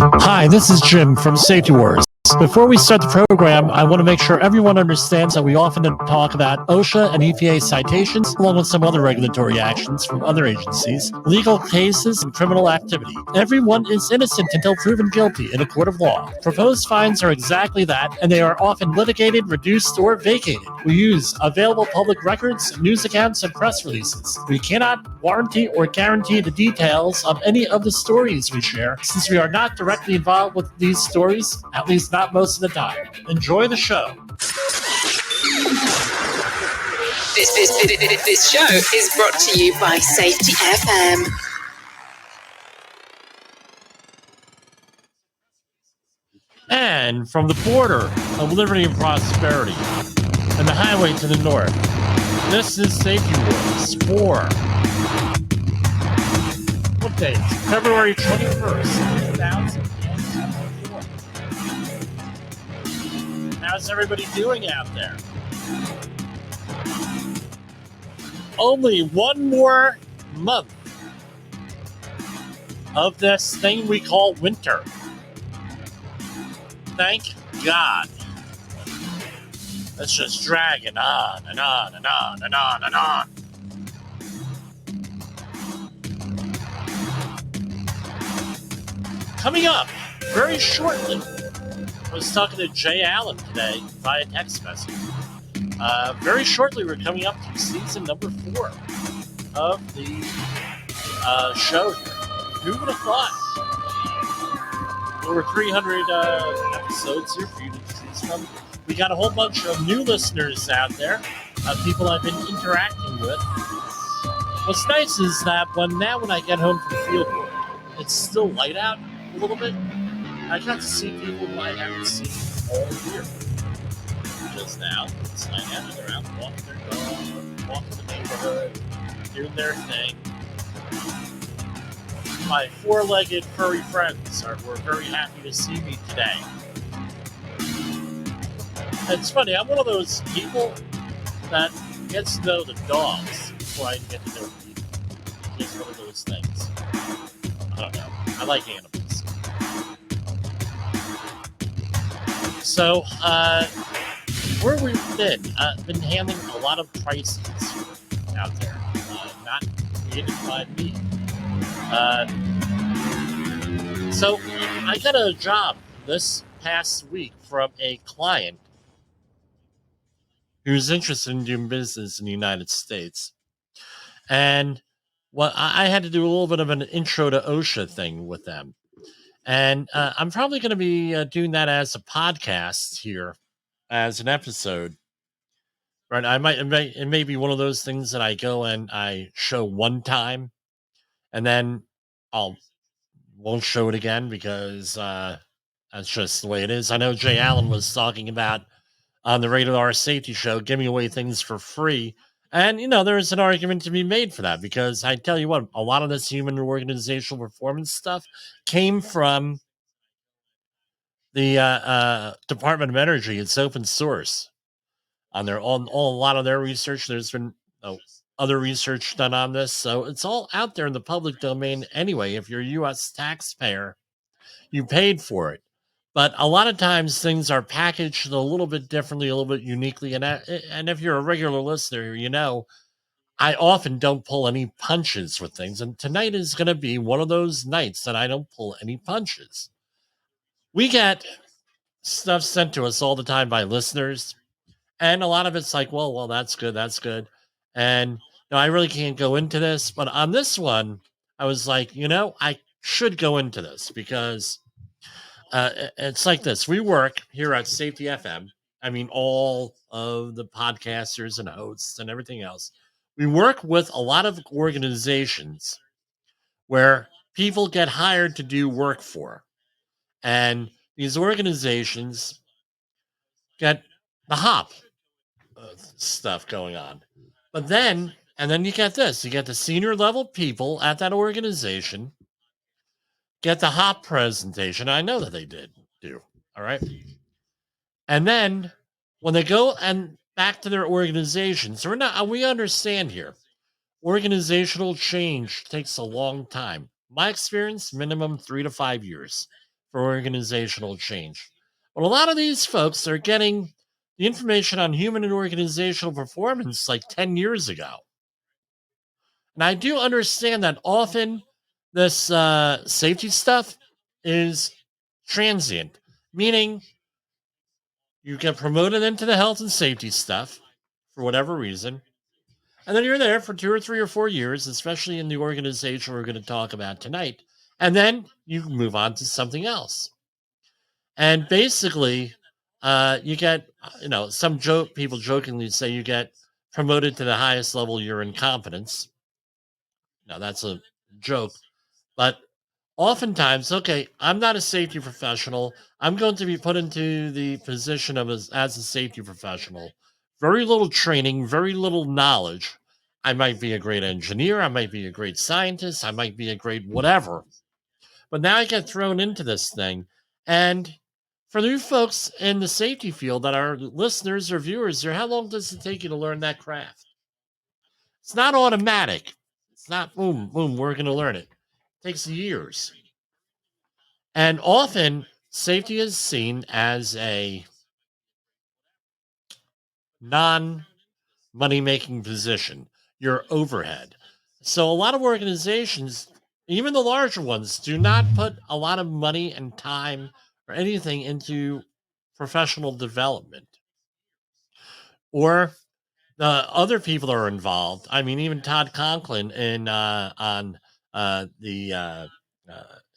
Hi, this is Jim from Safety Wars. Before we start the program, I want to make sure everyone understands that we often talk about OSHA and EPA citations, along with some other regulatory actions from other agencies, legal cases, and criminal activity. Everyone is innocent until proven guilty in a court of law. Proposed fines are exactly that, and they are often litigated, reduced, or vacated. We use available public records, news accounts, and press releases. We cannot warranty or guarantee the details of any of the stories we share, since we are not directly involved with these stories, at least not most of the time. Enjoy the show. This show is brought to you by Safety FM. And from the border of liberty and prosperity and the highway to the north, this is Safety Wars for what date? February 21st, 2024. How's everybody doing out there? Only one more month of this thing we call winter. Thank God. It's just dragging on and on and on and on and on. Coming up very shortly, I was talking to Jay Allen today via text message. Very shortly, we're coming up to season number 4 of the show here. Who would have thought? Over 300 episodes here for you to choose from. We got a whole bunch of new listeners out there, people I've been interacting with. What's nice is that when I get home from field work, it's still light out a little bit. I got to see people who I haven't seen all year. Just now, it's light out and they're out walking their dog, walking the neighborhood, doing their thing. My four-legged furry friends were very happy to see me today. It's funny, I'm one of those people that gets to know the dogs before I get to know people. It's one of those things. I don't know. I like animals. So, where we've been handling a lot of crises out there, not created by me. So I got a job this past week from a client who's interested in doing business in the United States. And I had to do a little bit of an intro to OSHA thing with them. And I'm probably going to be doing that as a podcast here, as an episode. Right? It may be one of those things that I go and I show one time, and then won't show it again because that's just the way it is. I know Jay Allen was talking about on the Radar Safety Show giving away things for free. And, there's an argument to be made for that because I tell you what, a lot of this human organizational performance stuff came from the Department of Energy. It's open source. On a lot of their research, there's been other research done on this. So it's all out there in the public domain anyway. If you're a U.S. taxpayer, you paid for it. But a lot of times things are packaged a little bit differently, a little bit uniquely. And if you're a regular listener, I often don't pull any punches with things. And tonight is going to be one of those nights that I don't pull any punches. We get stuff sent to us all the time by listeners. And a lot of it's like, well, that's good. That's good. And I really can't go into this. But on this one, I was like, I should go into this because it's like this. We work here at Safety FM. I mean, all of the podcasters and hosts and everything else. We work with a lot of organizations where people get hired to do work for. And these organizations get the hop stuff going on. But then you get this. You get the senior level people at that organization get the hop presentation. I know that they do. All right. And then when they go and back to their organizations, we understand here, organizational change takes a long time. My experience, minimum 3 to 5 years for organizational change. But a lot of these folks are getting the information on human and organizational performance like 10 years ago. And I do understand that often this safety stuff is transient, meaning you get promoted into the health and safety stuff for whatever reason. And then you're there for 2 or 3 or 4 years, especially in the organization we're going to talk about tonight. And then you move on to something else. And basically, you get, some people jokingly say you get promoted to the highest level you're in competence. Now, that's a joke. But oftentimes, okay, I'm not a safety professional. I'm going to be put into the position of as a safety professional. Very little training, very little knowledge. I might be a great engineer. I might be a great scientist. I might be a great whatever. But now I get thrown into this thing. And for you folks in the safety field that are listeners or viewers here, how long does it take you to learn that craft? It's not automatic. It's not boom, boom, we're going to learn it. It takes years. And often safety is seen as a non money making position, your overhead. So a lot of organizations, even the larger ones, do not put a lot of money and time or anything into professional development. Or the other people are involved. I mean, even Todd Conklin in on the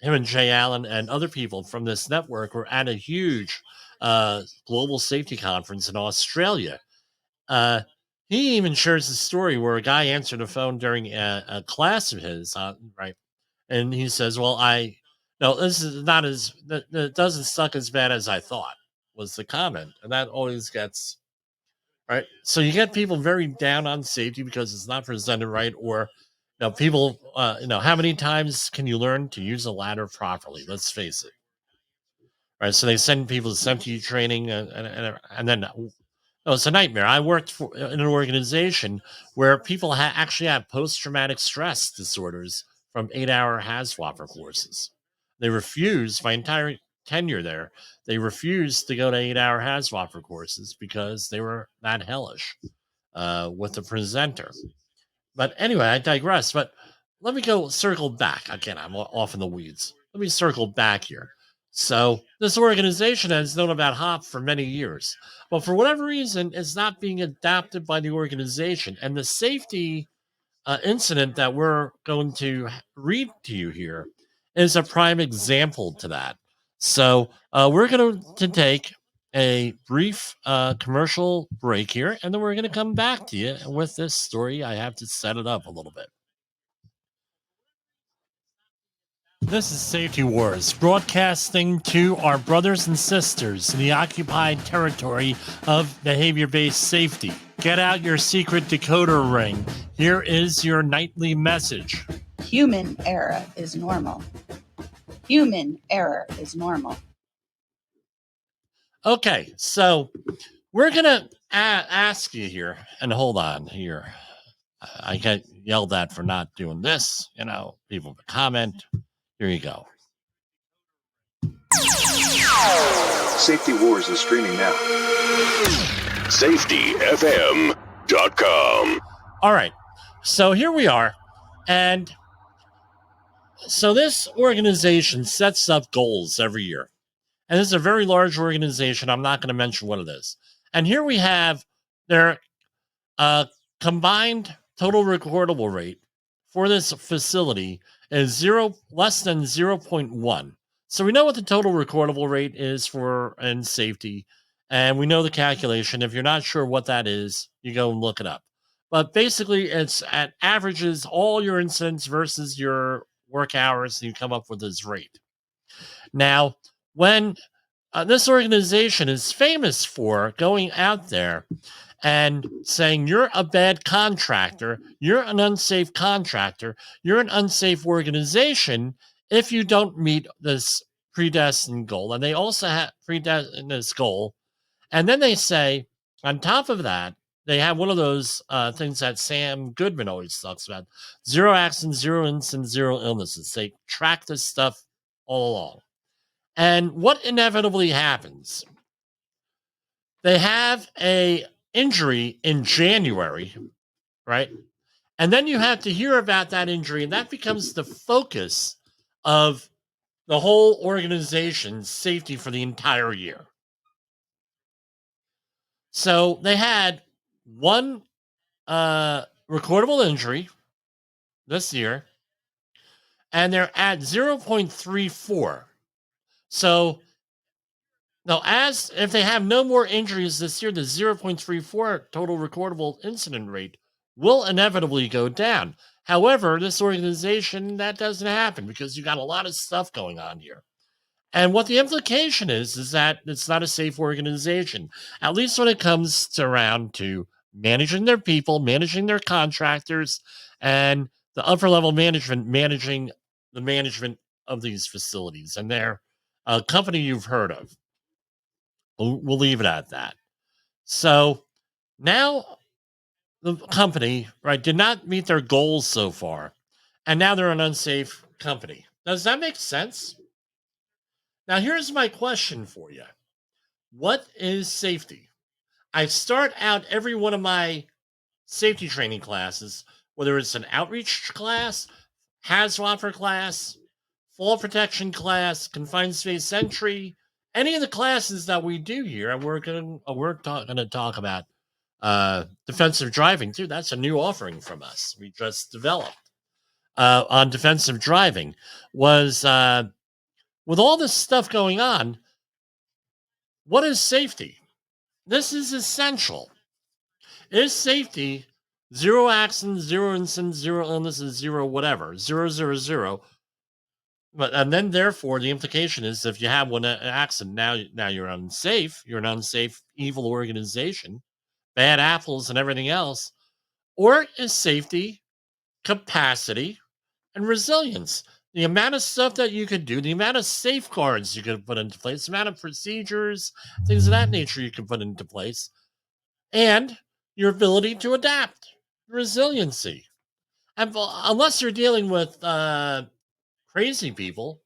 him and Jay Allen and other people from this network were at a huge global safety conference in Australia. Uh, he even shares a story where a guy answered a phone during a class of his, right? And he says, "Well, no, this is not as it doesn't suck as bad as I thought," was the comment, and that always gets right. So you get people very down on safety because it's not presented right, or people, how many times can you learn to use a ladder properly? Let's face it, right? So they send people to safety training, and then it's a nightmare. I worked in an organization where people actually had post-traumatic stress disorders from 8-hour HAZWOPER courses. They refused my entire tenure there. They refused to go to 8-hour HAZWOPER courses because they were that hellish with the presenter. But anyway, I digress. But let me go circle back. Again, I'm off in the weeds. Let me circle back here. So this organization has known about HOP for many years, but for whatever reason, it's not being adopted by the organization. And the safety incident that we're going to read to you here is a prime example to that. So we're going to take a brief commercial break here, and then we're going to come back to you with this story. I have to set it up a little bit. This is Safety Wars, broadcasting to our brothers and sisters in the occupied territory of behavior-based safety. Get out your secret decoder ring. Here is your nightly message. Human error is normal. Human error is normal. Okay, so we're going to ask you here, and hold on here. I get yelled at for not doing this. People comment. Here you go. Safety Wars is streaming now. SafetyFM.com. All right. So here we are. And so this organization sets up goals every year. And this is a very large organization. I'm not going to mention what it is. And here we have their combined total recordable rate for this facility is less than 0.1. So we know what the total recordable rate is for in safety, and we know the calculation. If you're not sure what that is, you go and look it up. But basically, it's at averages all your incidents versus your work hours, and you come up with this rate. Now, when this organization is famous for going out there and saying you're a bad contractor, you're an unsafe contractor, you're an unsafe organization if you don't meet this predestined goal. And they also have predestined this goal. And then they say, on top of that, they have one of those things that Sam Goodman always talks about: 0 accidents, 0 incidents, 0 illnesses. They track this stuff all along. And what inevitably happens? They have a injury in January, right? And then you have to hear about that injury, and that becomes the focus of the whole organization's safety for the entire year. So they had one recordable injury this year, and they're at 0.34. So now, as if they have no more injuries this year, the 0.34 total recordable incident rate will inevitably go down. However, this organization, that doesn't happen because you got a lot of stuff going on here. And what the implication is that it's not a safe organization, at least when it comes to around to managing their people, managing their contractors, and the upper level management managing the management of these facilities. And they're a company you've heard of. We'll leave it at that. So now the company, right, did not meet their goals so far, and now they're an unsafe company. Does that make sense? Now, here's my question for you. What is safety? I start out every one of my safety training classes, whether it's an outreach class, HAZWOPER class, fall protection class, confined space entry, any of the classes that we do here, and we're going to talk about defensive driving too. That's a new offering from us. We just developed on defensive driving. Was with all this stuff going on, what is safety? This is essential. Is safety zero accidents, zero incidents, zero illnesses, zero whatever, 000? But and then therefore the implication is if you have one accident, now you're unsafe. You're an unsafe, evil organization, bad apples and everything else. Or is safety capacity and resilience? The amount of stuff that you could do, the amount of safeguards you could put into place, the amount of procedures, things of that nature you can put into place, and your ability to adapt, resiliency. And unless you're dealing with crazy people,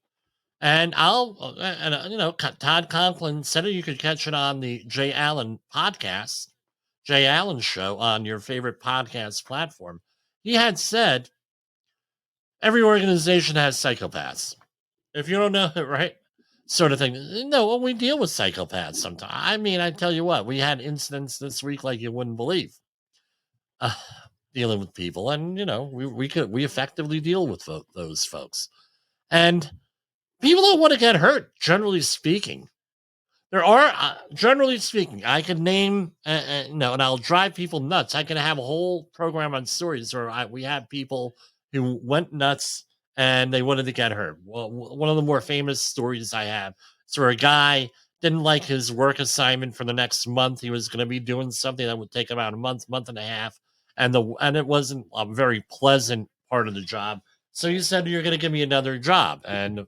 and Todd Conklin said it, you could catch it on the Jay Allen podcast, Jay Allen show on your favorite podcast platform. He had said every organization has psychopaths. If you don't know it, right? Sort of thing. No, well, we deal with psychopaths sometimes. I mean, I tell you what, we had incidents this week like you wouldn't believe. Dealing with people, and we effectively deal with those folks, and people don't want to get hurt. Generally speaking, there are generally speaking, I could name and I'll drive people nuts. I can have a whole program on stories where we have people who went nuts and they wanted to get hurt. Well, one of the more famous stories I have is where a guy didn't like his work assignment for the next month. He was going to be doing something that would take about a month and a half, and it wasn't a very pleasant part of the job. So he said, "You're going to give me another job," and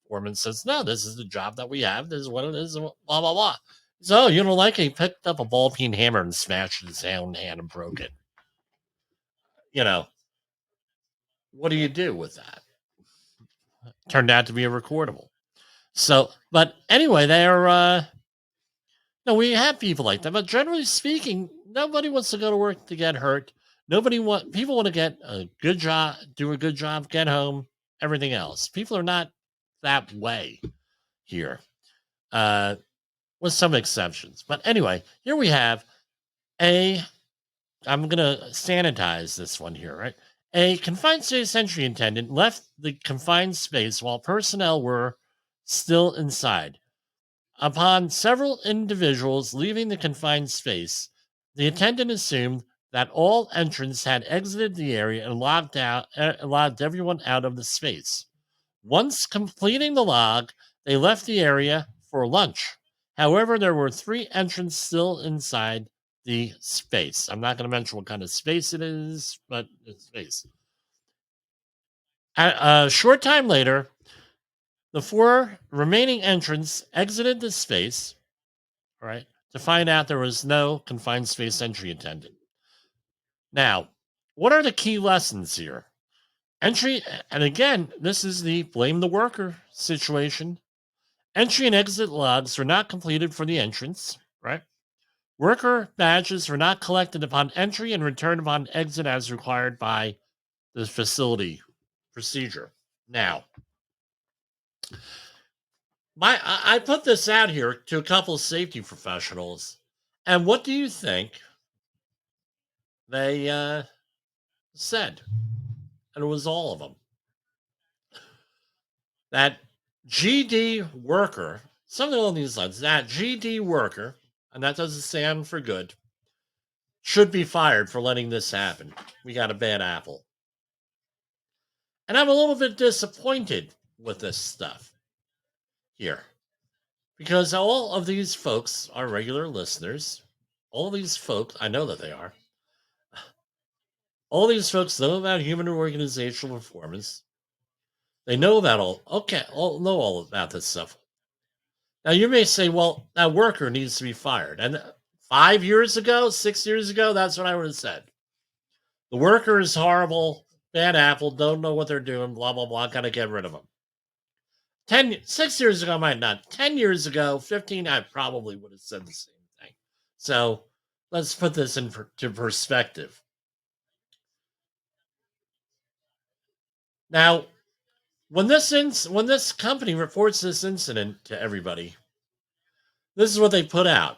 foreman says, "No, this is the job that we have. This is what it is, blah, blah, blah." So, you know, like he picked up a ball peen hammer and smashed his own hand and broke it. You know, what do you do with that? Turned out to be a recordable. So, but anyway, we have people like that. But generally speaking, nobody wants to go to work to get hurt. People want to get a good job, do a good job, get home, everything else. People are not that way here. With some exceptions. But anyway, here we have I'm going to sanitize this one here, right? A confined space entry attendant left the confined space while personnel were still inside. Upon several individuals leaving the confined space, the attendant assumed that all entrants had exited the area and logged everyone out of the space. Once completing the log, they left the area for lunch. However, there were 3 entrants still inside the space. I'm not going to mention what kind of space it is, but it's space. A short time later, the 4 remaining entrants exited the space, right, to find out there was no confined space entry attendant. Now, what are the key lessons here? Entry, and again, this is the blame the worker situation. Entry and exit logs were not completed for the entrance, right? Worker badges were not collected upon entry and returned upon exit as required by the facility procedure. Now, I put this out here to a couple of safety professionals, and what do you think they said? And it was all of them. That GD worker, something along these lines, that GD worker, and that doesn't stand for good, should be fired for letting this happen. We got a bad apple. And I'm a little bit disappointed with this stuff here because all of these folks are regular listeners. All these folks, I know that they are. All these folks know about human and organizational performance. They know about know all about this stuff. Now you may say, well, that worker needs to be fired. And 5 years ago, 6 years ago, that's what I would have said. The worker is horrible, bad apple, don't know what they're doing, blah, blah, blah, gotta get rid of them. 6 years ago, I might not. 10 years ago, 15, I probably would have said the same thing. So let's put this into perspective. Now, when this company reports this incident to everybody, this is what they put out.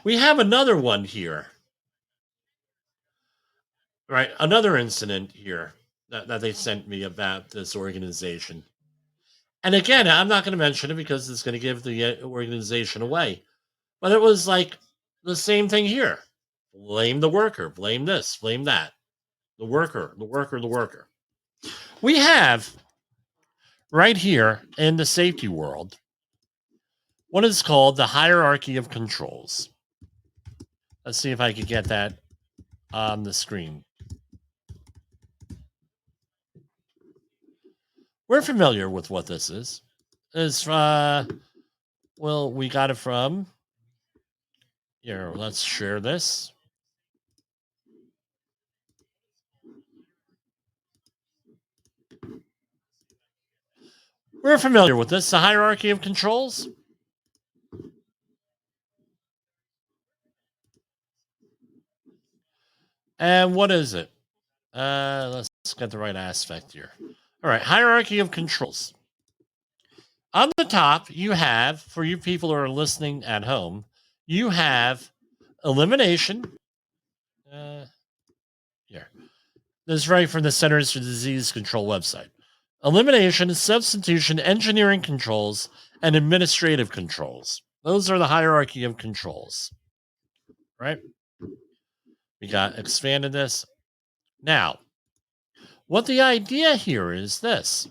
We have another one here, right? Another incident here that they sent me about this organization. And again, I'm not going to mention it because it's going to give the organization away. But it was like the same thing here. Blame the worker, blame this, blame that. The worker, the worker, the worker. We have right here in the safety world what is called the hierarchy of controls. Let's see if I can get that on the screen. We're familiar with what this is. It's well, we got it from here. Let's share this. We're familiar with this, the hierarchy of controls. And what is it? Let's get the right aspect here. All right, hierarchy of controls. On the top, you have, for you people who are listening at home, you have elimination. Here. This is right from the Centers for Disease Control website. Elimination, substitution, engineering controls, and administrative controls. Those are the hierarchy of controls. Right? We got expanded this. Now, what the idea here is this.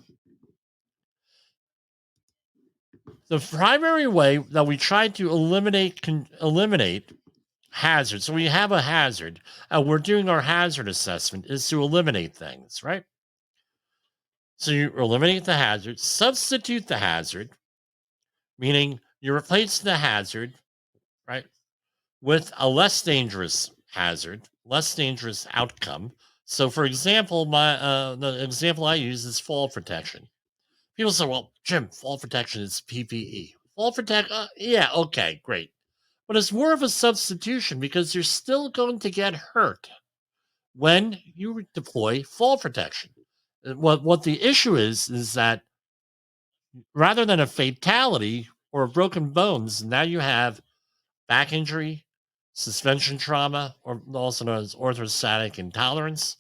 The primary way that we try to eliminate hazards, so we have a hazard, and we're doing our hazard assessment, is to eliminate things, right? So you eliminate the hazard, substitute the hazard, meaning you replace the hazard, right, with a less dangerous hazard, less dangerous outcome. So, for example, the example I use is fall protection. People say, well, Jim, fall protection is PPE. Fall protect, yeah, okay, great. But it's more of a substitution because you're still going to get hurt when you deploy fall protection. What the issue is that rather than a fatality or broken bones, now you have back injury, suspension trauma, or also known as orthostatic intolerance.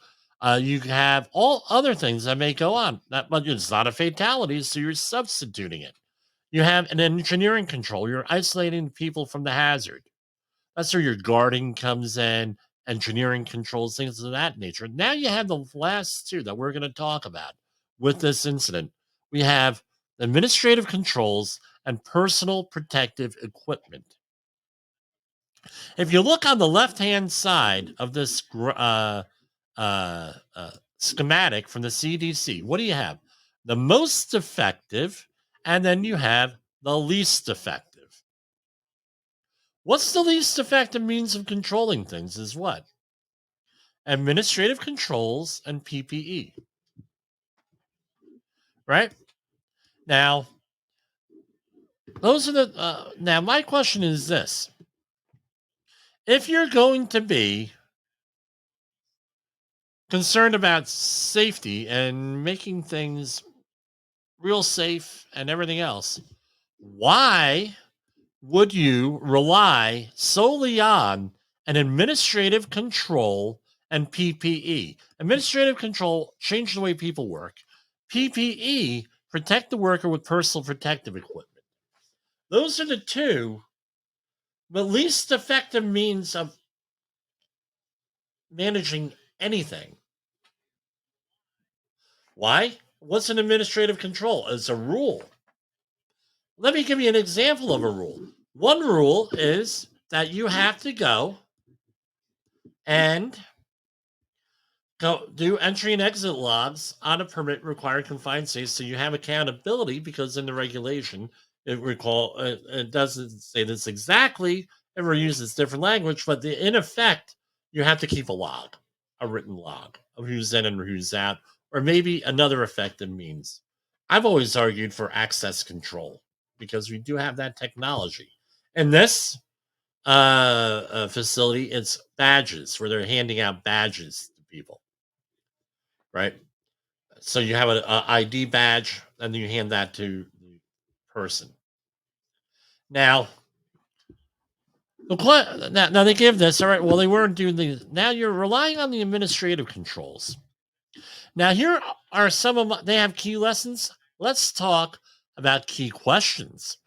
You have all other things that may go on. But it's not a fatality, so you're substituting it. You have an engineering control. You're isolating people from the hazard. That's where your guarding comes in, engineering controls, things of that nature. Now you have the last two that we're going to talk about with this incident. We have administrative controls and personal protective equipment. If you look on the left-hand side of this schematic from the CDC, what do you have? The most effective, and then you have the least effective. What's the least effective means of controlling things is what? Administrative controls and PPE. Right? Now, those are the. Now, my question is this: if you're going to be concerned about safety and making things real safe and everything else, why would you rely solely on an administrative control and PPE? Administrative control, change the way people work. PPE, protect the worker with personal protective equipment. Those are the two the least effective means of managing anything. Why? What's an administrative control? It's a rule. Let me give you an example of a rule. One rule is that you have to go and go do entry and exit logs on a permit required confined space, so you have accountability, because in the regulation it doesn't say this exactly. It uses different language, but in effect, you have to keep a written log of who's in and who's out, or maybe another effective means. I've always argued for access control because we do have that technology. In this facility, it's badges, where they're handing out badges to people, right? So you have an ID badge, and then you hand that to the person. Now, now they give this, all right, well, they weren't doing the, now you're relying on the administrative controls. Now, here are some of they have key lessons. Let's talk about key questions.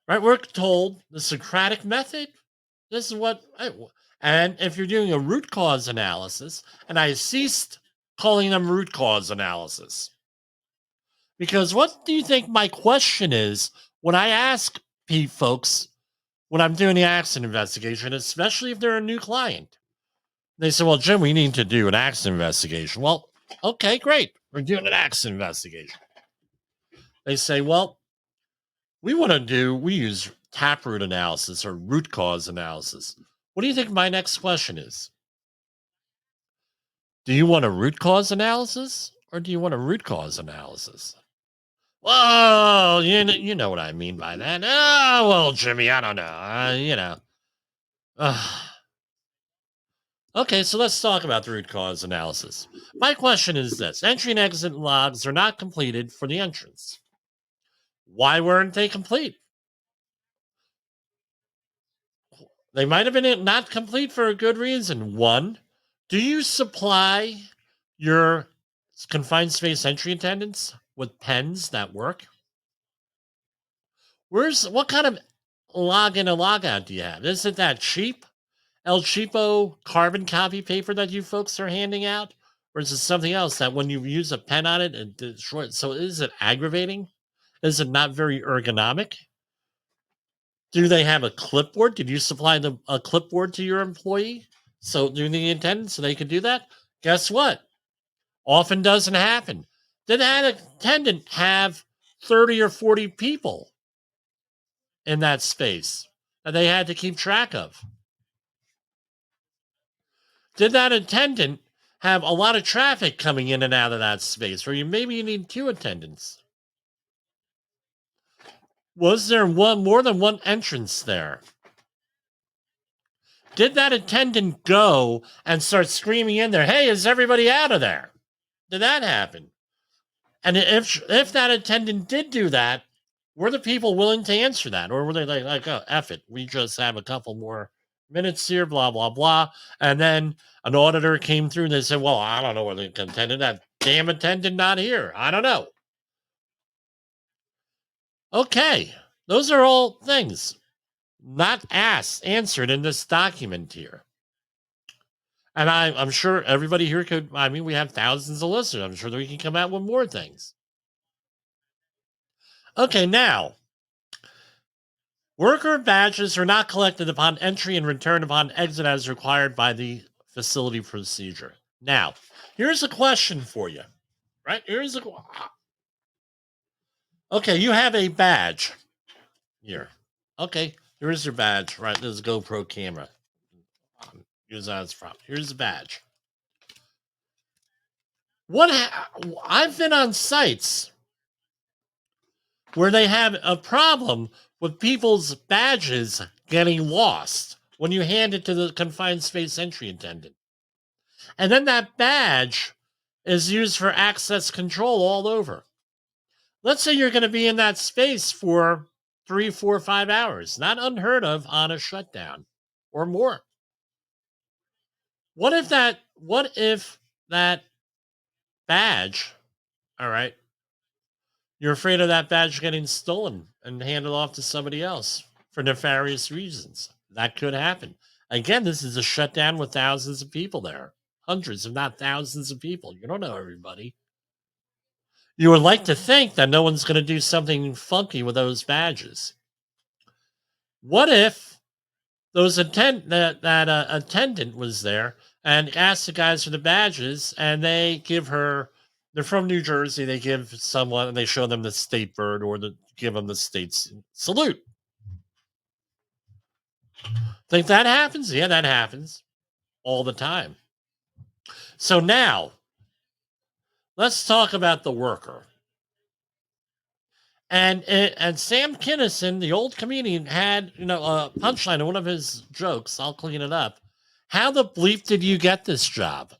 Right, we're told the Socratic method. This is what, and if you're doing a root cause analysis, and I ceased calling them root cause analysis, because what do you think my question is when I ask folks when I'm doing the accident investigation, especially if they're a new client? They say, well, Jim, we need to do an accident investigation. Well, okay, great. We're doing an accident investigation. They say, well, we use taproot analysis or root cause analysis. What do you think my next question is? Do you want a root cause analysis, or do you want a root cause analysis? Whoa, you know what I mean by that. Oh, well, Jimmy, I don't know. Okay, so let's talk about the root cause analysis. My question is this: entry and exit logs are not completed for the entrance. Why weren't they complete? They might have been not complete for a good reason. One, do you supply your confined space entry attendants with pens that work? What kind of login and logout do you have? Is it that cheap El Cheapo carbon copy paper that you folks are handing out? Or is it something else that when you use a pen on it, it destroys? So is it aggravating? Is it not very ergonomic? Do they have a clipboard? Did you supply them a clipboard to your employee? So doing the attendance so they could do that? Guess what? Often doesn't happen. Did that attendant have 30 or 40 people in that space that they had to keep track of? Did that attendant have a lot of traffic coming in and out of that space where maybe you need 2 attendants? Was there more than one entrance there? Did that attendant go and start screaming in there, hey, is everybody out of there? Did that happen? And if that attendant did do that, were the people willing to answer that? Or were they like, oh, F it, we just have a couple more minutes here, blah, blah, blah. And then an auditor came through and they said, well, I don't know where the attendant, that damn attendant not here. I don't know. Okay, those are all things not answered in this document here. And I'm sure everybody here we have thousands of listeners. I'm sure that we can come out with more things. Okay, now, worker badges are not collected upon entry and returned upon exit as required by the facility procedure. Now, here's a question for you, right? Okay, you have a badge here. Okay, here's your badge, right? This is a GoPro camera. Use that as a prop. Here's the badge. I've been on sites where they have a problem with people's badges getting lost when you hand it to the confined space entry attendant. And then that badge is used for access control all over. Let's say you're going to be in that space for 3, 4, 5 hours, not unheard of on a shutdown or more. What if that badge, all right, you're afraid of that badge getting stolen and handed off to somebody else for nefarious reasons? That could happen. Again, this is a shutdown with thousands of people there, hundreds, if not thousands of people. You don't know everybody. You would like to think that no one's going to do something funky with those badges. What if that attendant was there and asked the guys for the badges, and they're from New Jersey, they give someone and they show them the state bird or give them the state's salute. Think that happens? Yeah, that happens all the time. So now let's talk about the worker. And Sam Kinison, the old comedian, had a punchline in one of his jokes. I'll clean it up. How the bleep did you get this job?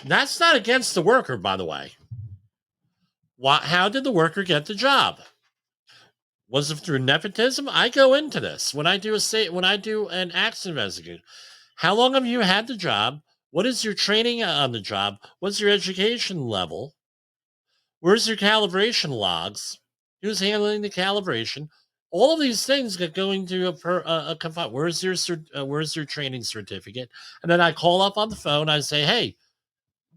That's not against the worker, by the way. How did the worker get the job? Was it through nepotism? I go into this when I do an accident investigation. How long have you had the job? What is your training on the job? What's your education level? Where's your calibration logs? Who's handling the calibration? All of these things get going to a confined. Where's your training certificate? And then I call up on the phone. I say, hey,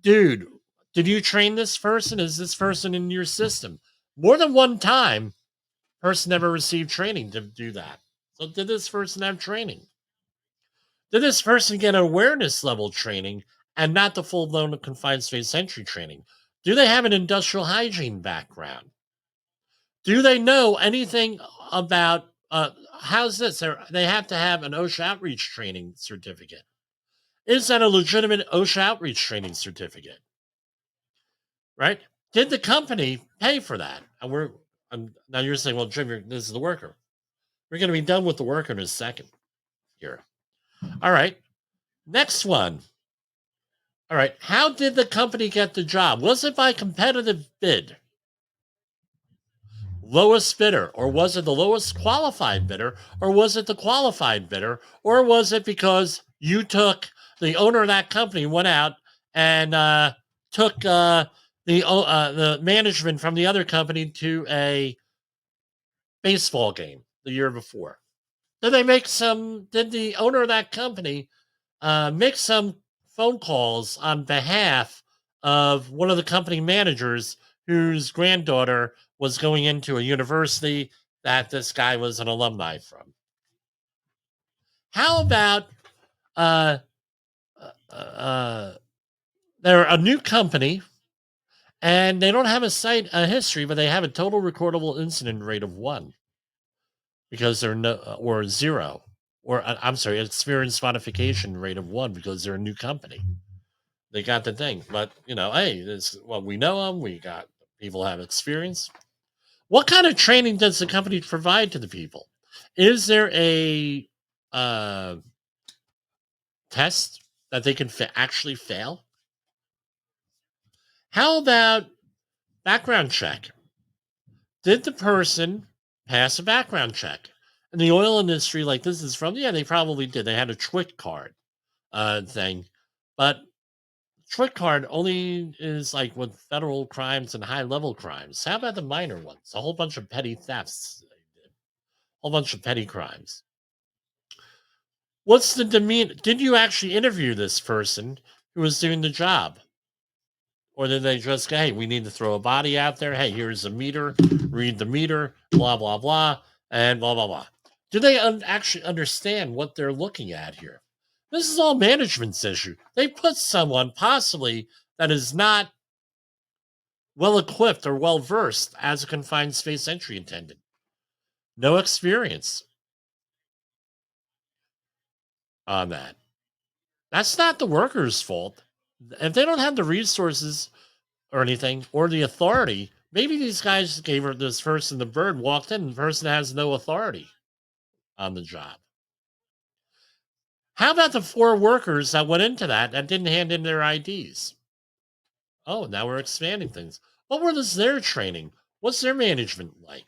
dude, did you train this person? Is this person in your system? More than one time, person never received training to do that. So did this person have training? Did this person get awareness level training and not the full-blown confined space entry training? Do they have an industrial hygiene background? Do they know anything about how's this? They have to have an OSHA outreach training certificate. Is that a legitimate OSHA outreach training certificate? Right? Did the company pay for that? And now you're saying, well, Jim, this is the worker. We're going to be done with the worker in a second here. All right. Next one. All right. How did the company get the job? Was it by competitive bid? Lowest bidder? Or was it the lowest qualified bidder? Or was it the qualified bidder? Or was it because the owner of that company went out and took the management from the other company to a baseball game the year before? Did the owner of that company make some phone calls on behalf of one of the company managers whose granddaughter was going into a university that this guy was an alumni from? How about they're a new company and they don't have a history, but they have a total recordable incident rate of 1 because they're or 0, or I'm sorry, experience modification rate of 1 because they're a new company. They got the thing, but hey, we know them. We got people have experience. What kind of training does the company provide to the people? Is there a test that they can actually fail? How about background check? Did the person pass a background check? In the oil industry, like this is from, they probably did. They had a TWIC card thing, but TWIC card only is like with federal crimes and high level crimes. How about the minor ones? A whole bunch of petty thefts, a whole bunch of petty crimes. What's the demeanor? Did you actually interview this person who was doing the job? Or did they just go, hey, we need to throw a body out there. Hey, here's a meter. Read the meter, blah, blah, blah, and blah, blah, blah. Do they actually understand what they're looking at here? This is all management's issue. They put someone possibly that is not well-equipped or well-versed as a confined space entry attendant. No experience on that. That's not the worker's fault. If they don't have the resources or anything, or the authority Maybe these guys gave her this person the bird, walked in, and the person has no authority on the job. How about the 4 workers that went into that didn't hand in their IDs? Oh, now we're expanding things. What was their training? What's their management like?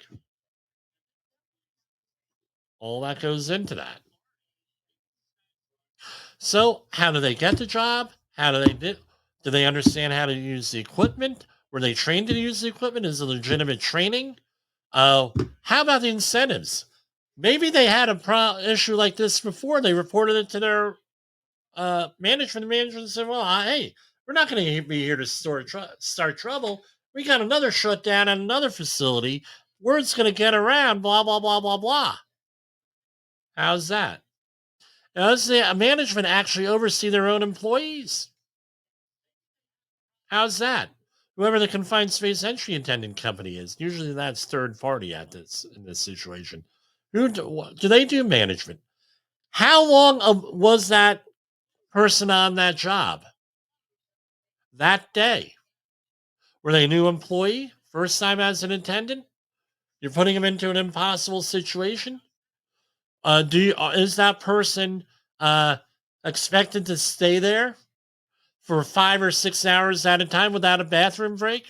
All that goes into that. So, how do they get the job? How do they do they understand how to use the equipment? Were they trained to use the equipment? Is it legitimate training? How about the incentives? Maybe they had a issue like this before. They reported it to their management. The management said, "Well, hey, we're not going to be here to start trouble. We got another shutdown at another facility. Word's going to get around. Blah blah blah blah blah." How's that? Now, does the management actually oversee their own employees? How's that? Whoever the confined space entry attendant company is, usually that's third party at this in this situation. Do they do management? How long was that person on that job that day? Were they a new employee? First time as an attendant? You're putting them into an impossible situation. Is that person uh, expected to stay there for 5 or 6 hours at a time without a bathroom break?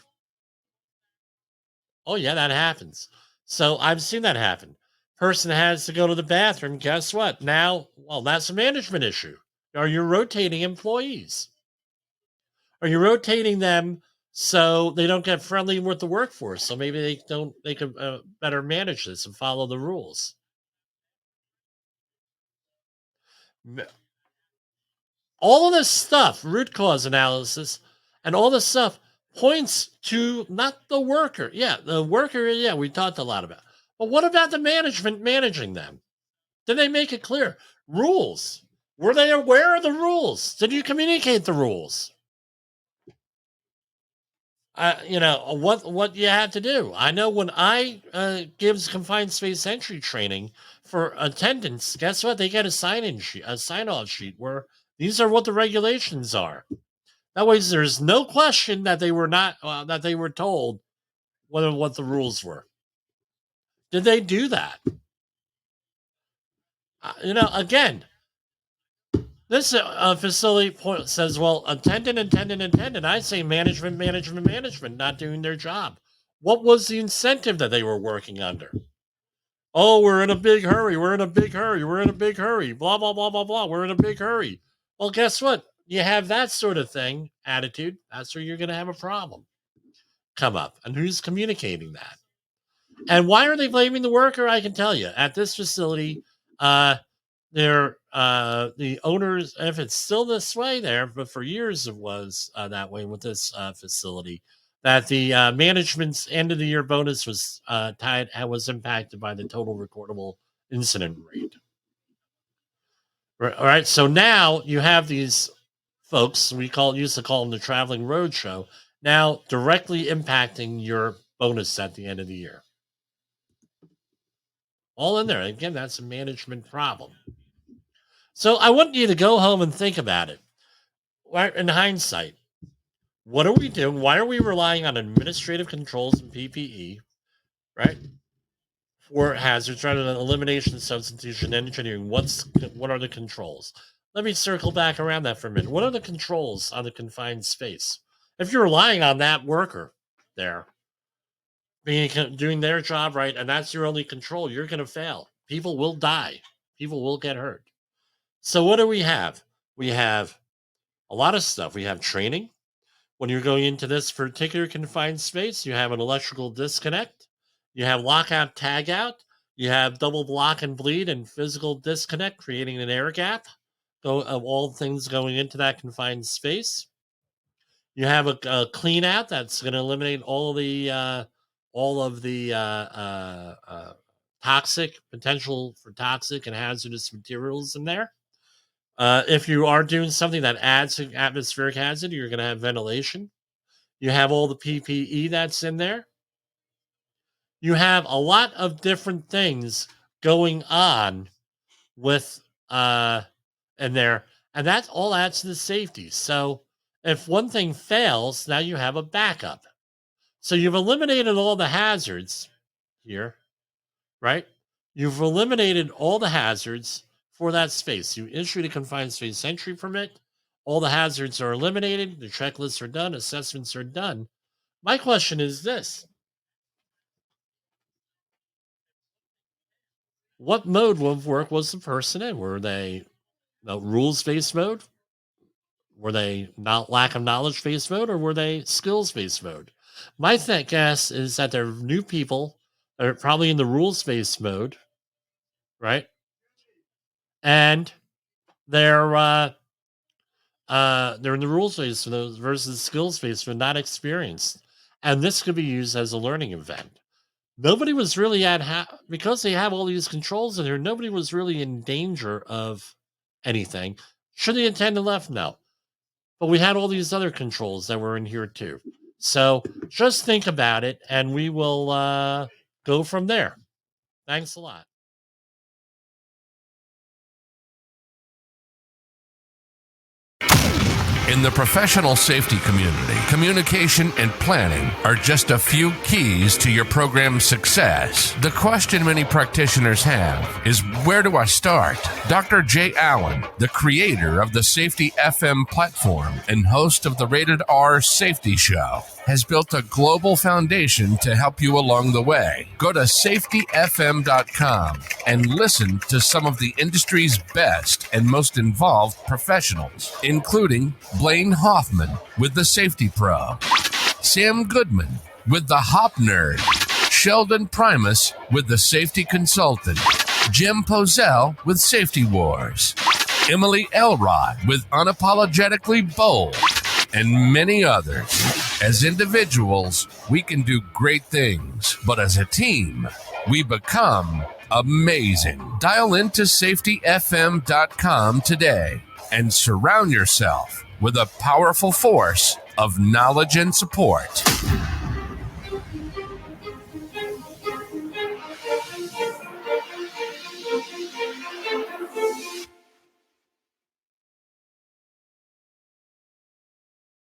Oh yeah, that happens. So I've seen that happen. Person has to go to the bathroom. Guess what? Now, well, that's a management issue. Are you rotating employees? Are you rotating them so they don't get friendly with the workforce? So maybe they could better manage this and follow the rules. All of this stuff, root cause analysis, and all this stuff points to not the worker. Yeah, the worker, yeah, we talked a lot about. But what about the management managing them? Did they make it clear? Rules. Were they aware of the rules? Did you communicate the rules? What you had to do. I know when I gives confined space entry training for attendants, guess what? They get a sign off sheet where these are what the regulations are. That way, there's no question that they were not that they were told what the rules were. Did they do that? Again, this facility says, well, attendant. I say management, not doing their job. What was the incentive that they were working under? Oh, we're in a big hurry. We're in a big hurry. We're in a big hurry. Blah, blah, blah, blah, blah. We're in a big hurry. Well, guess what? You have that sort of thing, attitude. That's where you're going to have a problem come up. And who's communicating that? And why are they blaming the worker? I can tell you. At this facility, the owners, if it's still this way there, but for years it was that way with this facility, that the management's end of the year bonus was was impacted by the total recordable incident rate. All right, so now you have these folks used to call them the traveling roadshow, now directly impacting your bonus at the end of the year. All in there. Again, that's a management problem. So I want you to go home and think about it. In hindsight, what are we doing? Why are we relying on administrative controls and PPE, right? For hazards rather than elimination, substitution, engineering. What are the controls? Let me circle back around that for a minute. What are the controls on the confined space? If you're relying on that worker there doing their job right, and that's your only control, you're going to fail. People will die. People will get hurt. So what do we have? We have a lot of stuff. We have training. When you're going into this particular confined space, you have an electrical disconnect. You have lockout, tagout. You have double block and bleed and physical disconnect, creating an air gap of all things going into that confined space. You have a clean out that's going to eliminate all of the toxic potential for toxic and hazardous materials in there. If you are doing something that adds to atmospheric hazard, you're going to have ventilation. You have all the PPE that's in there. You have a lot of different things going on with in there, and that all adds to the safety. So if one thing fails, now you have a backup. So you've eliminated all the hazards here, right? You've eliminated all the hazards for that space. You issued a confined space entry permit. All the hazards are eliminated. The checklists are done. Assessments are done. My question is this: what mode of work was the person in? Were they rules-based mode? Were they not lack of knowledge-based mode, or were they skills-based mode? My guess is that they're new people. They're probably in the rules-based mode, right? And they're they're in the rules-based mode versus skills-based mode, not experienced. And this could be used as a learning event. Nobody was really because they have all these controls in here. Nobody was really in danger of anything. Should the attendant left? No. But we had all these other controls that were in here too. So just think about it, and we will go from there. Thanks a lot. In the professional safety community, communication and planning are just a few keys to your program's success. The question many practitioners have is, where do I start? Dr. Jay Allen, the creator of the Safety FM platform and host of the Rated R Safety Show, has built a global foundation to help you along the way. Go to safetyfm.com and listen to some of the industry's best and most involved professionals, including Blaine Hoffman with the Safety Pro, Sam Goodman with the Hop Nerd, Sheldon Primus with the Safety Consultant, Jim Pozell with Safety Wars, Emily Elrod with Unapologetically Bold, and many others. As individuals, we can do great things, but as a team, we become amazing. Dial into safetyfm.com today and surround yourself with a powerful force of knowledge and support.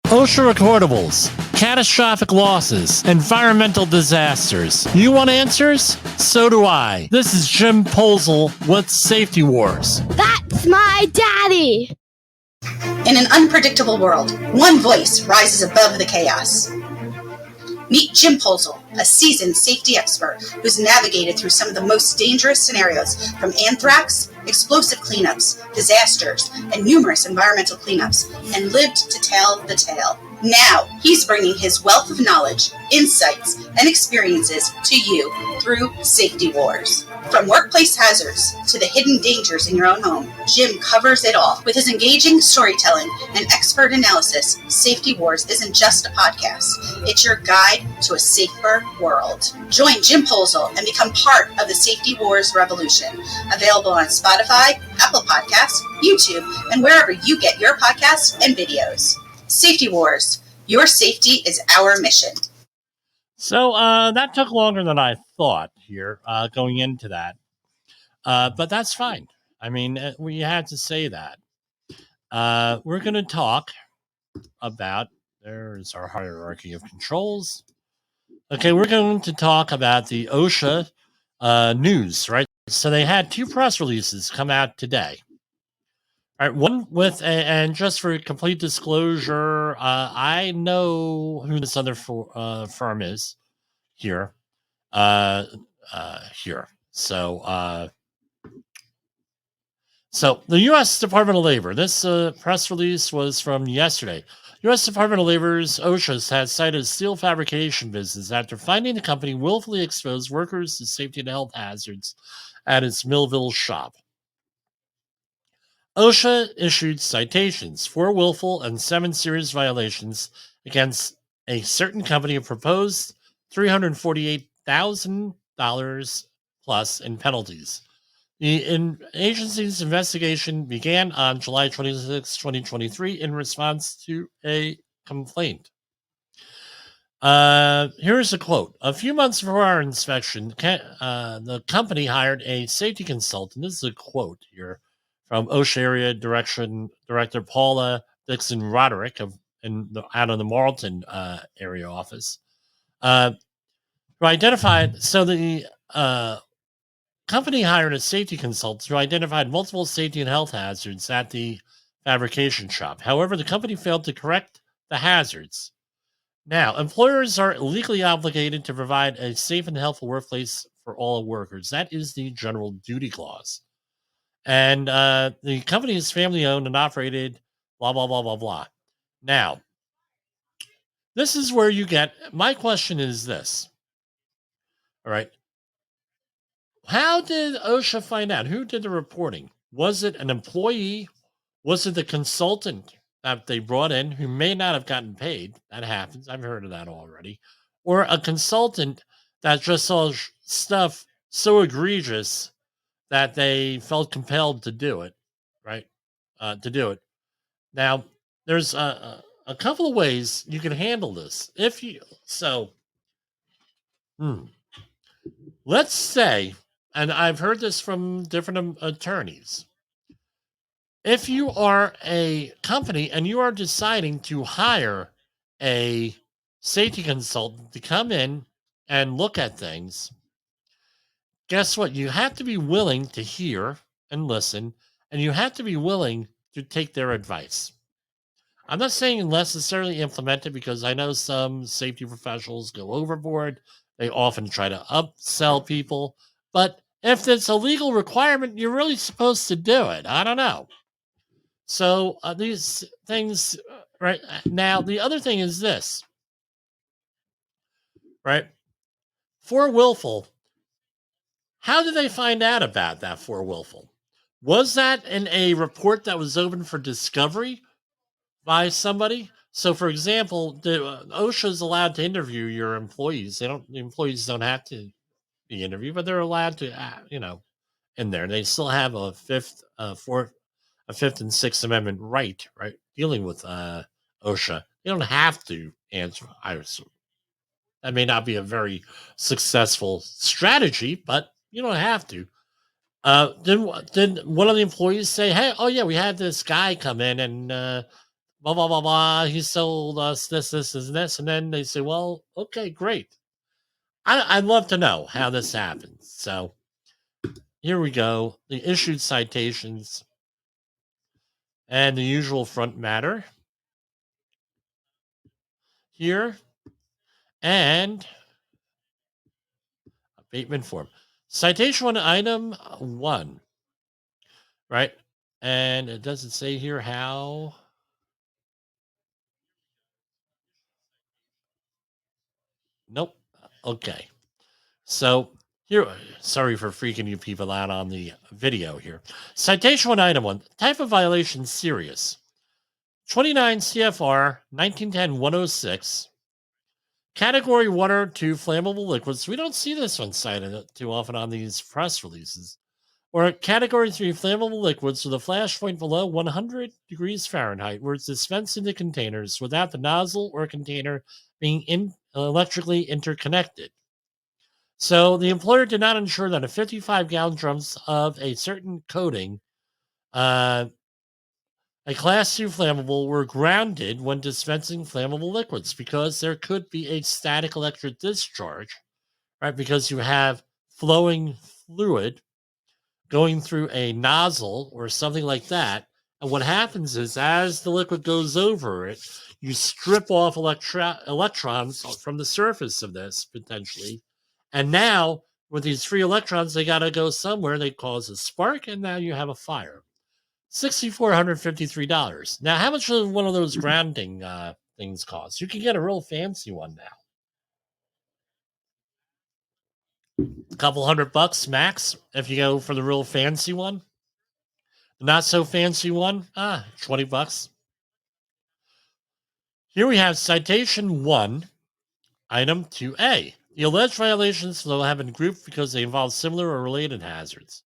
OSHA recordables, catastrophic losses, environmental disasters. You want answers? So do I. This is Jim Posel with Safety Wars. That's my daddy! In an unpredictable world, one voice rises above the chaos. Meet Jim Posel, a seasoned safety expert who's navigated through some of the most dangerous scenarios, from anthrax, explosive cleanups, disasters, and numerous environmental cleanups, and lived to tell the tale. Now, he's bringing his wealth of knowledge, insights, and experiences to you through Safety Wars. From workplace hazards to the hidden dangers in your own home, Jim covers it all. With his engaging storytelling and expert analysis, Safety Wars isn't just a podcast. It's your guide to a safer world. Join Jim Posel and become part of the Safety Wars revolution. Available on Spotify, Apple Podcasts, YouTube, and wherever you get your podcasts and videos. Safety Wars. Your safety is our mission. So that took longer than I thought here going into that. But that's fine. I mean, we had to say that. We're going to talk about, there's our hierarchy of controls. Okay, we're going to talk about the OSHA news, right? So they had two press releases come out today. All right, one with, and just for complete disclosure, I know who this other firm is here. Here. So the U.S. Department of Labor, this press release was from yesterday. U.S. Department of Labor's OSHA has cited a steel fabrication business after finding the company willfully exposed workers to safety and health hazards at its Millville shop. OSHA issued citations, 4 willful and 7 serious violations against a certain company and proposed $348,000 plus in penalties. The agency's investigation began on July 26, 2023, in response to a complaint. Here's a quote. A few months before our inspection, the company hired a safety consultant. This is a quote here from OSHA Area Director Paula Dixon Roderick out of the Marlton area office. who identified, so the company hired a safety consultant who identified multiple safety and health hazards at the fabrication shop. However, the company failed to correct the hazards. Now, employers are legally obligated to provide a safe and healthful workplace for all workers. That is the general duty clause. And the company is family owned and operated, blah, blah, blah, blah, blah. Now, this is where you get, my question is this. All right. How did OSHA find out? Who did the reporting? Was it an employee? Was it the consultant that they brought in who may not have gotten paid? That happens. I've heard of that already. Or a consultant that just saw stuff so egregious that they felt compelled to do it, right? To do it. Now, there's a couple of ways you can handle this. Let's say, and I've heard this from different attorneys, if you are a company and you are deciding to hire a safety consultant to come in and look at things, guess what? You have to be willing to hear and listen, and you have to be willing to take their advice. I'm not saying necessarily implement it, because I know some safety professionals go overboard. They often try to upsell people. But if it's a legal requirement, you're really supposed to do it. I don't know. So these things, right now, the other thing is this, right? For willful, how did they find out about that for willful? Was that in a report that was open for discovery by somebody? So, for example, the OSHA is allowed to interview your employees. The employees don't have to be interviewed, but they're allowed to, in there. They still have a fifth and sixth amendment right dealing with OSHA. You don't have to answer. I assume that may not be a very successful strategy, but you don't have to. Did one of the employees say, "Hey, oh yeah, we had this guy come in and blah blah blah blah. He sold us this, this, and this," and then they say, "Well, okay, great." I'd love to know how this happens. So here we go. The issued citations and the usual front matter here, and abatement form. Citation 1, item 1, right? And it doesn't say here how. Nope. Okay. So here, sorry for freaking you people out on the video here. Citation 1, item 1, type of violation serious. 29 CFR 1910-106. Category 1 or 2 flammable liquids. We don't see this one cited too often on these press releases. Or category 3 flammable liquids with a flash point below 100 degrees Fahrenheit, where it's dispensed into containers without the nozzle or container being electrically interconnected. So the employer did not ensure that a 55-gallon drums of a certain coating, a class 2 flammable, were grounded when dispensing flammable liquids, because there could be a static electric discharge, right? Because you have flowing fluid going through a nozzle or something like that. And what happens is, as the liquid goes over it, you strip off electrons from the surface of this, potentially. And now, with these free electrons, they got to go somewhere. They cause a spark, and now you have a fire. $6,453. Now, how much does one of those grounding things cost? You can get a real fancy one now. A couple $100 max if you go for the real fancy one. The not so fancy one, $20. Here we have citation 1, item 2A. The alleged violations will have been grouped because they involve similar or related hazards.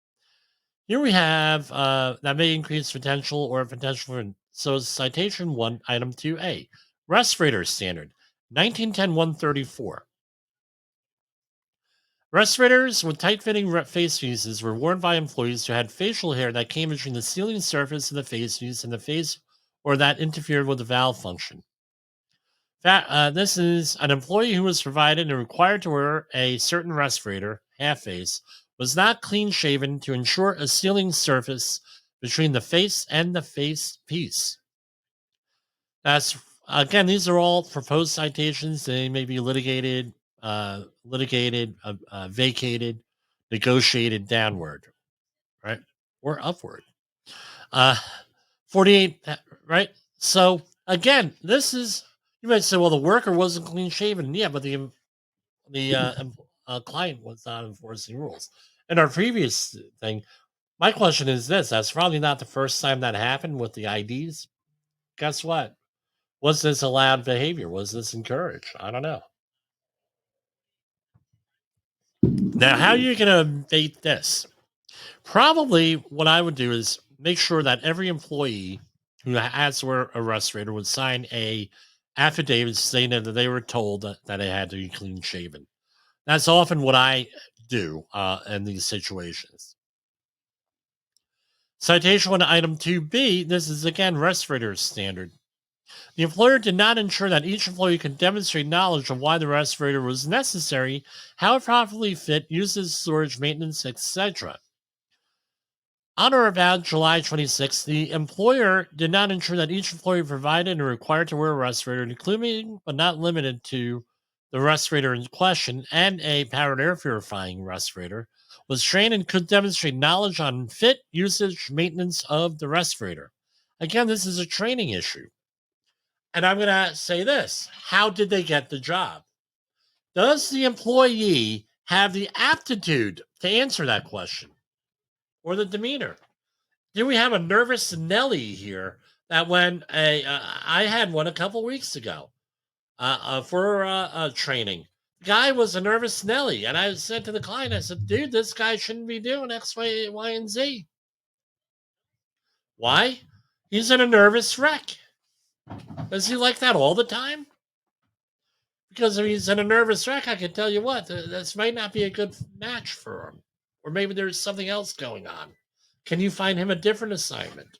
Here we have that may increase potential or potential for. So citation 1, item 2A. Respirator standard, 1910-134. Respirators with tight-fitting face fuses were worn by employees who had facial hair that came between the sealing surface of the face fuse and the face, or that interfered with the valve function. This is an employee who was provided and required to wear a certain respirator, half face, was not clean shaven to ensure a sealing surface between the face and the face piece. That's again, these are all proposed citations. They may be vacated, negotiated downward, right, or upward. 48, right? So again, this is, you might say, well, the worker wasn't clean shaven. Yeah, but the client was not enforcing rules. In our previous thing, my question is this: that's probably not the first time that happened with the IDs. Guess what? Was this allowed behavior? Was this encouraged? I don't know. Now, how are you going to abate this? Probably what I would do is make sure that every employee who has to wear a respirator would sign a affidavit saying that they were told that they had to be clean shaven. That's often what I do in these situations. Citation 1, item 2B. This is again respirator standard. The employer did not ensure that each employee could demonstrate knowledge of why the respirator was necessary, how it properly fit, uses, storage, maintenance, etc. On or about July 26th, the employer did not ensure that each employee provided and required to wear a respirator, including but not limited to the respirator in question and a powered air purifying respirator, was trained and could demonstrate knowledge on fit, usage, maintenance of the respirator. Again, this is a training issue. And I'm going to say this: how did they get the job? Does the employee have the aptitude to answer that question or the demeanor? Do we have a nervous Nelly here that when I had one a couple weeks ago for training, the guy was a nervous Nelly. And I said to the client, I said, dude, this guy shouldn't be doing X, Y, and Z. Why? He's in a nervous wreck. Does he like that all the time? Because if he's in a nervous wreck, I can tell you what, this might not be a good match for him. Or maybe there's something else going on. Can you find him a different assignment?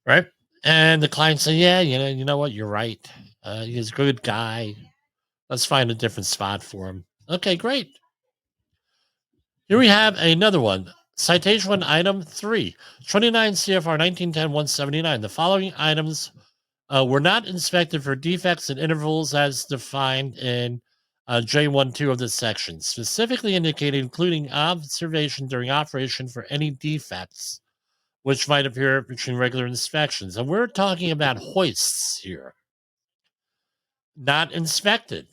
Right? And the client said, yeah, you know what, you're right. He's a good guy. Let's find a different spot for him. Okay, great. Here we have another one. Citation 1, item 3, 29 CFR 1910-179. The following items were not inspected for defects and intervals as defined in J12 of this section, specifically indicated including observation during operation for any defects which might appear between regular inspections. And we're talking about hoists here, not inspected.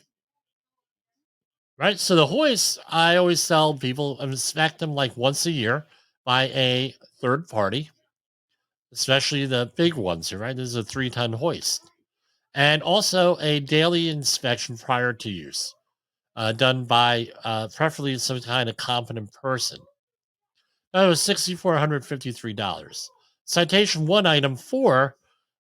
Right? So the hoists, I always tell people, inspect them like once a year by a third party, especially the big ones here, right? This is a 3-ton hoist. And also a daily inspection prior to use, done by preferably some kind of competent person. That was $6,453. Citation 1, item 4,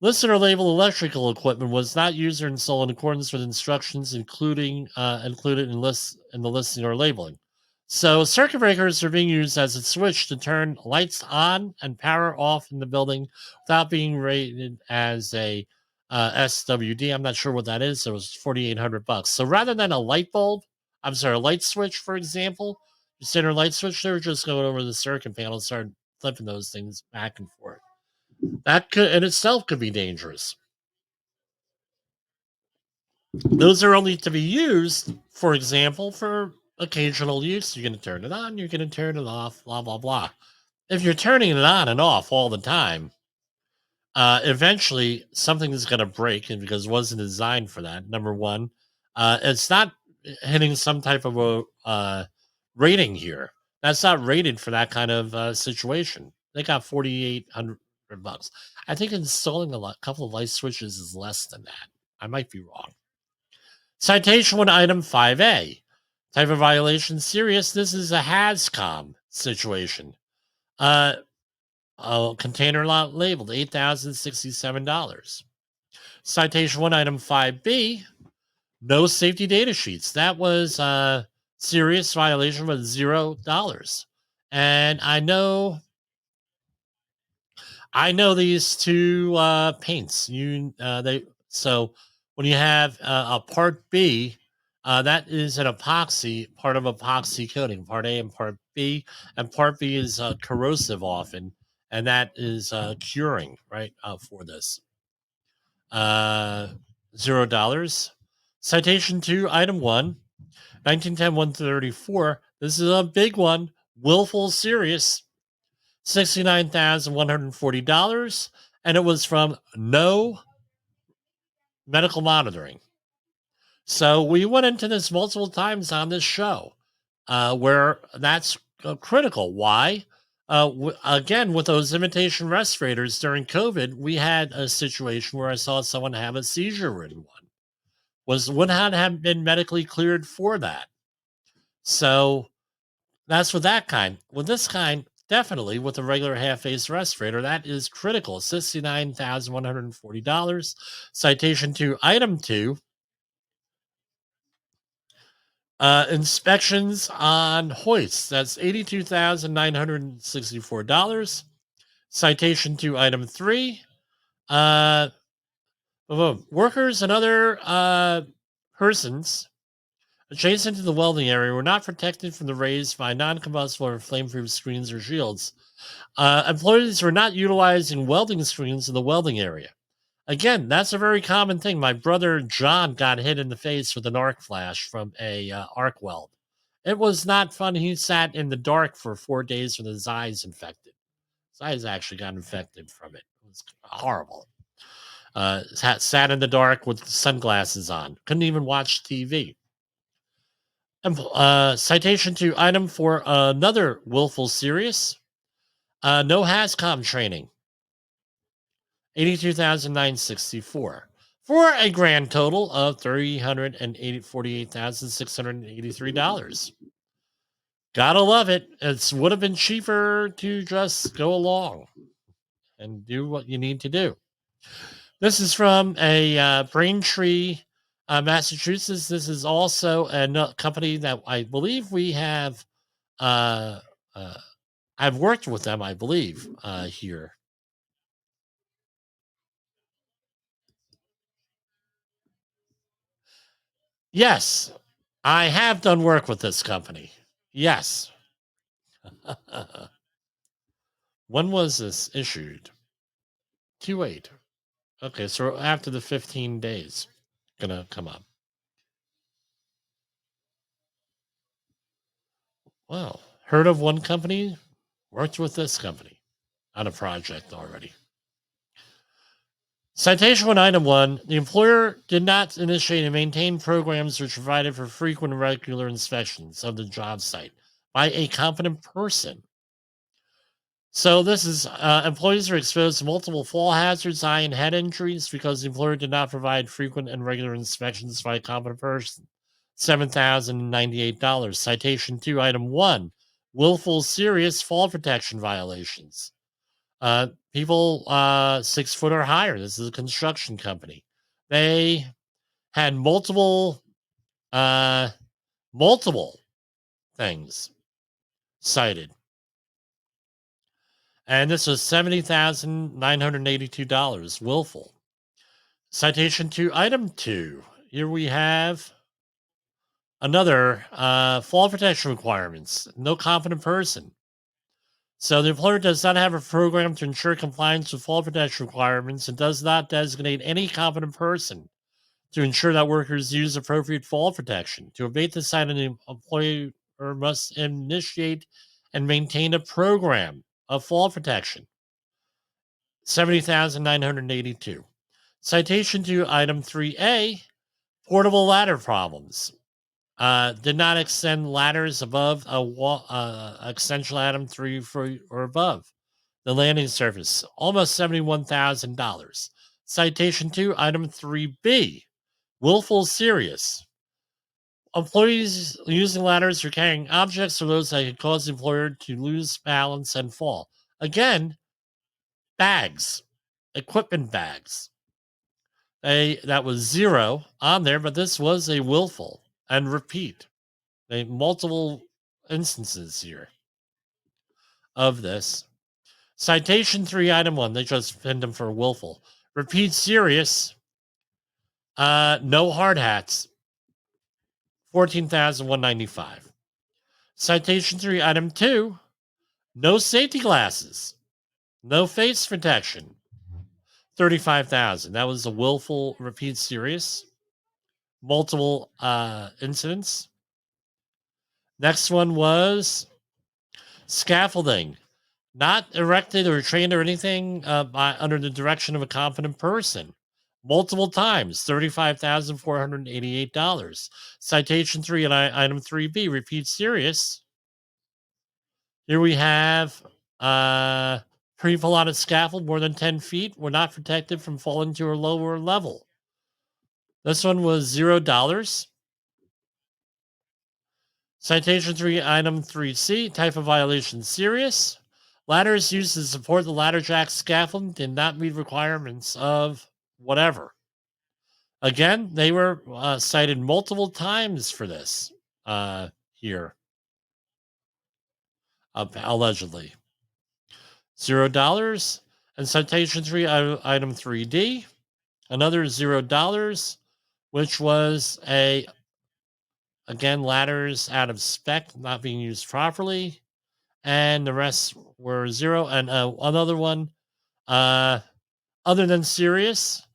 listed or labeled electrical equipment was not used or installed in accordance with instructions included in the listing or labeling. So circuit breakers are being used as a switch to turn lights on and power off in the building without being rated as a SWD. I'm not sure what that is. So it was $4,800. So rather than a light switch, for example, the center light switch, they were just going over the circuit panel and started flipping those things back and forth. That could in itself could be dangerous. Those are only to be used, for example, for occasional use. You're going to turn it on, you're going to turn it off, blah, blah, blah. If you're turning it on and off all the time, eventually something is going to break, and because it wasn't designed for that, number one. It's not hitting some type of a rating here. That's not rated for that kind of situation. They got $4,800. I think installing a couple of light switches is less than that. I might be wrong. Citation 1, item 5A. Type of violation, serious. This is a HAZCOM situation. Container lot labeled $8,067. Citation 1, item 5B. No safety data sheets. That was a serious violation with $0. And I know these two paints. So when you have a Part B, that is an epoxy, part of epoxy coating, Part A and Part B. And Part B is corrosive often, and that is curing, right, for this. $0. Citation 2, Item 1, 1910-134. This is a big one. Willful serious, $69,140. And it was from no medical monitoring. So we went into this multiple times on this show, where that's critical. Why? Again, with those imitation respirators during COVID, we had a situation where I saw someone have a seizure-ridden one. Would not have been medically cleared for that. So that's with that kind. With this kind, definitely with a regular half-face respirator, that is critical. $69,140. Citation 2, Item 2. Inspections on hoists. That's $82,964. Citation 2, Item 3. Workers and other persons adjacent to the welding area were not protected from the rays by non-combustible or flame-proof screens or shields. Employees were not utilizing welding screens in the welding area. Again, that's a very common thing. My brother John got hit in the face with an arc flash from a arc weld. It was not fun. He sat in the dark for 4 days with his eyes infected. His eyes actually got infected from it. It was horrible. Sat in the dark with sunglasses on. Couldn't even watch TV. Citation 2, Item 4, another willful serious. No HAZCOM training. $82,964 for a grand total of $348,683. Gotta love it. It would have been cheaper to just go along and do what you need to do. This is from a Braintree, Massachusetts. This is also a company that I believe we have. I've worked with them, I believe, here. Yes, I have done work with this company. Yes. When was this issued? 2/8. Okay, so after the 15 days, gonna come up. Wow. Heard of one company? Worked with this company on a project already. Citation 1, Item 1. The employer did not initiate and maintain programs which provided for frequent and regular inspections of the job site by a competent person. So this is employees are exposed to multiple fall hazards, eye and head injuries because the employer did not provide frequent and regular inspections by a competent person. $7,098. Citation 2, Item 1. Willful serious fall protection violations. People 6 foot or higher. This is a construction company. They had multiple things cited. And this was $70,982. Willful. Citation 2, Item 2. Here we have another fall protection requirements. No competent person. So the employer does not have a program to ensure compliance with fall protection requirements and does not designate any competent person to ensure that workers use appropriate fall protection. To abate this item, the employer must initiate and maintain a program of fall protection. $70,982. Citation 2, Item 3A, portable ladder problems. Did not extend ladders above a wall, extension Item 3 or above the landing surface. Almost $71,000. Citation 2, Item 3B, willful serious. Employees using ladders for carrying objects or those that could cause the employer to lose balance and fall. Again, bags, equipment bags. That was 0 on there, but this was a willful and repeat. Multiple instances here of this. Citation 3, Item 1. They just pinned them for willful. Repeat serious. No hard hats, $14,195. Citation 3, item 2, no safety glasses, no face protection, $35,000. That was a willful, repeat, serious, multiple incidents. Next one was scaffolding, not erected or trained or anything under the direction of a competent person. Multiple times, $35,488. Citation 3 and item 3B, repeat serious. Here we have pre-pull out a scaffold more than 10 feet were not protected from falling to a lower level. This one was $0. Citation 3, item 3C, type of violation serious. Ladders used to support the ladder jack scaffolding did not meet requirements of whatever. Again, they were cited multiple times for this here, allegedly. $0. And citation 3, item 3D, another $0, which was again, ladders out of spec, not being used properly. And the rest were 0. And another one, other than serious,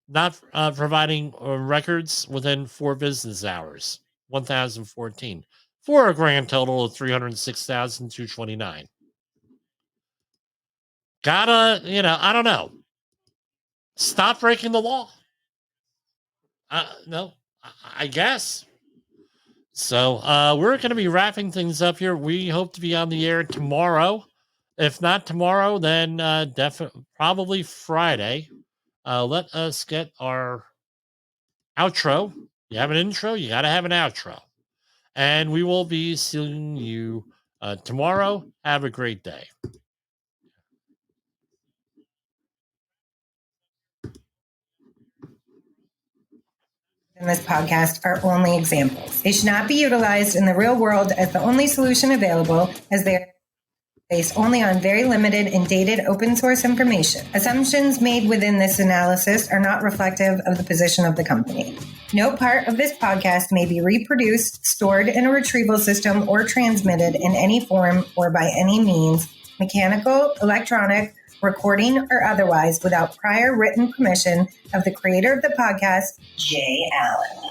not providing records within 4 business hours, 1,014, for a grand total of $306,229. Gotta, I don't know. Stop breaking the law. No, I guess. So we're going to be wrapping things up here. We hope to be on the air tomorrow. If not tomorrow, then probably Friday. Let us get our outro. You have an intro, you got to have an outro. And we will be seeing you tomorrow. Have a great day. In this podcast are only examples. They should not be utilized in the real world as the only solution available, as they are based only on very limited and dated open source information. Assumptions made within this analysis are not reflective of the position of the company. No part of this podcast may be reproduced, stored in a retrieval system, or transmitted in any form or by any means, mechanical, electronic, recording, or otherwise, without prior written permission of the creator of the podcast, Jay Allen.